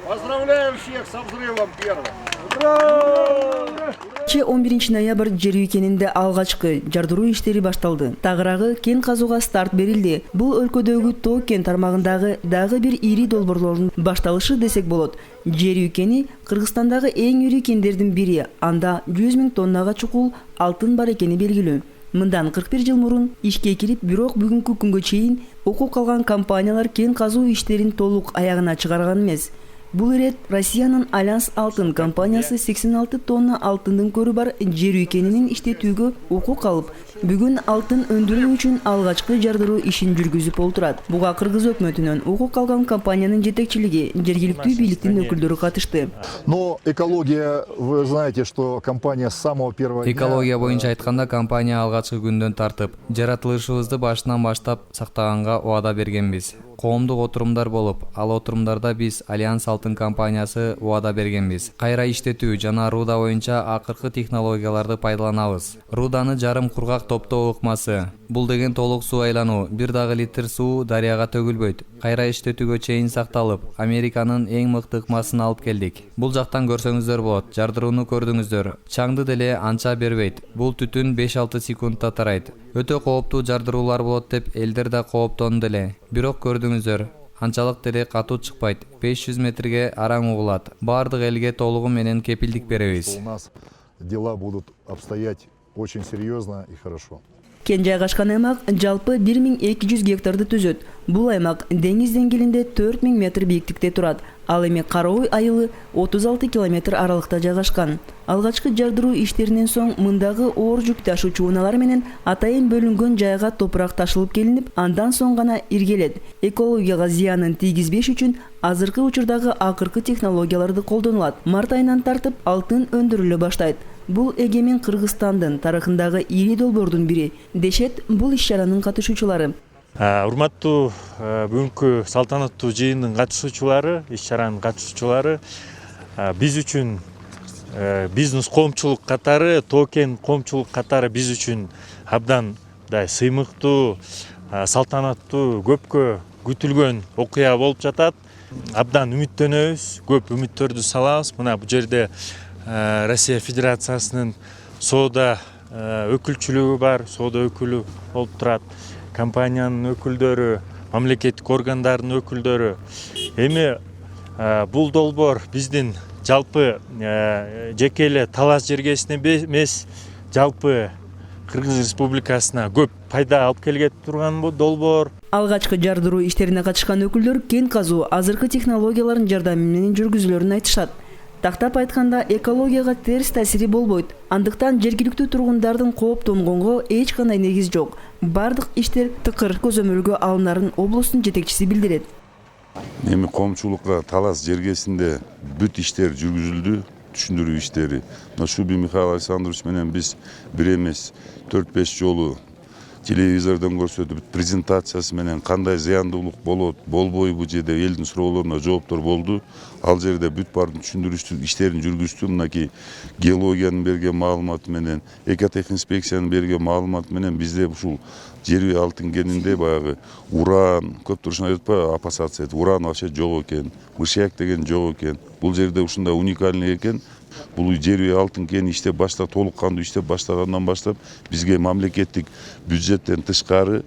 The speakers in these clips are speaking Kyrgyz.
Поздравляем всех со взрывом первым! 11 ноябрь жер ülkeninde алгачкы жардыруу иштери башталды. Тагыраагы кен казууга старт берилди. Бул өлкөдөгү тоо кен тармагындагы дагы бир ири долбоорлордун башталышы десек болот. Жер ülkени Кыргызстандагы эң ири кендердин бири. Анда 100 000 тоннага чукул алтын бар экени белгилүү. Мындан 41 жыл мурун ишке кирип, бирок бүгүнкү күнгө чейин укук алган компаниялар кен казуу иштерин толук аягына чыгарган эмес. Бул ирет Россиянын Альянс алтын компаниясы 86 тонна алтындын көрү бар жер ülkeninin иштетүүгө укук алып, бүгүн алтын өндүрүү үчүн алгачкы жардыруу ишин жүргүзүп олтурат. Буга Кыргыз өкмөтүнөн укук алган компаниянын жетекчилиги, жергиликтүү бийликтин өкүлдөрү катышты. Но экология, вы знаете, что компания с самого первого дня... Экология боюнча айтканда, компания алгачкы күндөн тартып, жаратылышыбызды башынан баштап сактаганга убада бергенбиз. Коомдук отурумдар болуп, ал отурумдарда биз Альянс алтын компаниясы убада бергенбиз. Кайра иштетүү жана руда боюнча акыркы технологияларды пайдаланабыз. Руданы жарым кургак топтоо ыкмасы. Бул деген толук суу айлануу, бир дагы литр суу дарыяга төгүлбөйт. Кайра иштетүүгө чейин сакталып, Американын эң мыкты ыкмасын алып келдик. Бул жактан көрсөңүздөр болот, жардырууну көрдүңүздөр. Чаңды деле анча бербейт. Бул түтүн 5-6 секундта тарайт. Өтө кооптуу жардыруулар болот деп элдер да кооптонду эле. Бирок көрдүңүздөр, анчалык деле катуу чыкпайт. 500 метрге араң угулат. Бардык элге толугу менен кепилдик беребиз. У нас дела будут обстоять очень серьезно и хорошо. Кен жайгашкан аймак жалпы 1200 гектарды түзөт. Бул аймак деңиз деңгээлинде 4000 метр бийиктикте турат. Ал эми Караой айылы 36 километр аралыкта жайгашкан. Алгачкы жардыруу иштеринен соң мындагы оор жүк ташуучу унаалар менен атайын бөлүнгөн жайга топурак ташылып келинип, андан соң гана иргелет. Экологияга зыянын тийгизбеш үчүн азыркы учурдагы акыркы технологияларды колдонулат. Март айынан тартып алтын өндүрүлө баштайт. Бул эгемен Кыргызстандын тарыхындагы ири долбоордун бири, дешет бул иш-чаранын катышуучулары. Урматтуу бүгүнкү салтанаттуу жыйындын катышуучулары, иш-чаранын катышуучулары, биз үчүн бизнес коомчулук катары, тоо кен коомчулук катары биз үчүн абдан сыймыктуу, салтанаттуу, көпкө күтүлгөн окуя болуп жатат. Абдан үмүттөнөбүз, көп үмүттөрдү салабыз. Мына бул жерде Россия Федерациясынын соода өкүлчүлүгү бар, соода өкүлү болуп турат. Компаниянын өкүлдөрү, мамлекеттик органдардын өкүлдөрү. Эми бул долбоор биздин жалпы жеке эле Талас жергесине эмес, жалпы Кыргыз Республикасына көп пайда алып келет турган бул долбоор. Алгачкы жардыруу иштерине катышкан өкүлдөр кен казуу азыркы технологиялардын жардамы менен жүргүзүлөрүн айтышат. Тактап айтканда, экологияга терс таасири болбойт. Андыктан жергиликтүү тургундардын кооптонгонго эч кандай негиз жок. Бардык иштер тыкыр көзөмөлгө алынарын облустун жетекчиси билдирет. Эми коомчулукка Талас жергесинде бүт иштер жүргүзүлдү, түшүндүрүү иштери. Шуби Михаил Александрович менен биз бир эмес 4-5 жолу телевизордон көрсөтүп, презентациясы менен кандай зыяндуулук болот, болбойбу же деп элдин суроолоруна жооптор болду. Ал жерде бүт бардын түшүндүрүү иштерин жүргүздү. Мынакей геологиянын берген маалыматы менен, экотехинспекциянын берген маалыматы менен бизде ушул жер алтын кенинде баягы уран, көп турушун айтпайбы, опасаться этип, уран вообще жок экен, мышьяк деген жок экен. Бул жерде ушундай уникальный экен. Бул жер алтын кен иштеп баштап, толук кандуу иштеп баштагандан баштап бизге мамлекеттик бюджеттен тышкары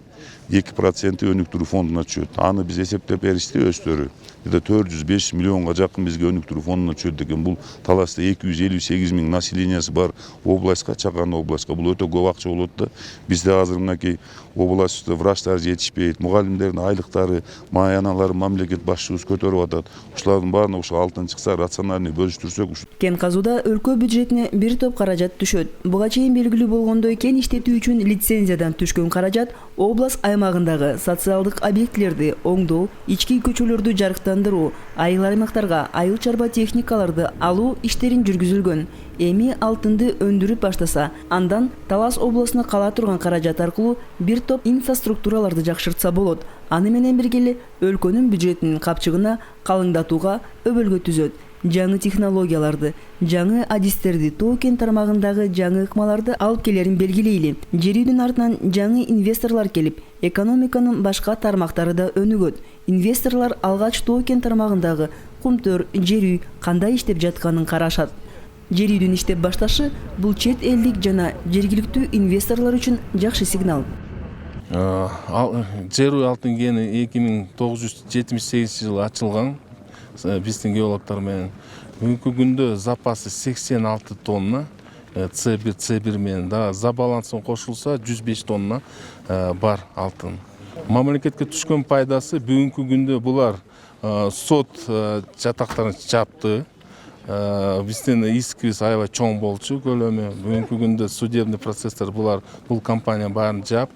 2% өнүктүрүү фондуна түшөт. Аны биз эсептеп беришти өздөрү. 405 миллионга жакын бизге өнүктүрүү фондуна түшөт экен. Бул Таласта 258 000 населениясы бар областка, чакан областка бул өтө көп акча болот да. Бизде азыр мынакей областта врачтар жетишпейт, мугалимдердин айлыктары, май аналары мамлекет башчыбыз көтөрүп атат. Ушулардын баарына ушул алтын чыкса, рациональный бөлүштүрсөк. Кен казууда өлкө бюджетине бир топ каражат түшөт. Буга чейин белгилүү болгондой, кен иштетүү үчүн лицензиядан түшкөн каражат область аймагындагы социалдык объектилерди оңдоо, ички көчөлөрдү жарыктандыруу, айыл аймактарга айыл чарба техникаларды алуу иштерин жүргүзүлгөн. Эми алтынды өндүрүп баштаса, андан Талас областына кала турган каражат аркылуу бир топ инфраструктураларды жакшыртса болот. Аны менен бирге эле өлкөнүн бюджетинин капчыгына калыңдатууга өбөлгө түзөт. жаңы технологияларды, жаңы адистерди, тоо-кен тармагындагы жаңы ыкмаларды алып келерин белгилейли. Жер үйдүн артынан жаңы инвесторлор келип, экономиканын башка тармактары да өнүгөт. Инвесторлор алгач тоо-кен тармагындагы кумтөр, жер үй кандай иштеп жатканын карашат. Жер үйдүн иштеп башташы бул чет элдик жана жергиликтүү инвесторлор үчүн жакшы сигнал. Жер үй алтын кени 1978 жылы ачылган биздин геологдор менен. Бүгүнкү күндө запасы 86 тонна С1, С1 менен да за балансын кошулса 105 тонна бар алтын. Мамлекетке түшкөн пайдасы бүгүнкү күндө булар сот жатактарын чапты. Биздин искибиз аябай чоң болчу көлөмү. Бүгүнкү күндө судебный процесстер бул компания баарын жаап,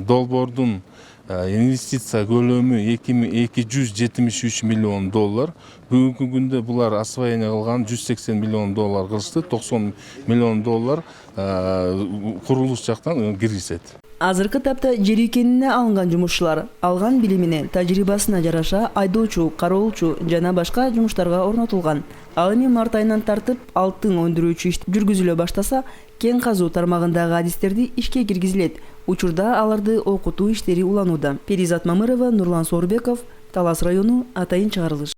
долбоордун инвестиция көлөмү 273 миллион доллар. Бүгүнкү күндө булар освоение кылган 180 миллион доллар кылышты, 90 миллион доллар курулуш жактан киргизет. Азыркы тапта жер үйкенине алынган жумушчулар алган билимине, тажрыйбасына жараша айдоочу, кароолчу жана башка жумуштарга орнотулган. Ал эми март айынан тартып алтын өндүрүүчү иш жүргүзүлө баштаса, кен казуу тармагындагы адистерди ишке киргизилет. Учурда аларды окутуу иштери уланууда. Перизат Мамырова, Нурлан Соорбеков, Талас району, Атайын чыгарылыш.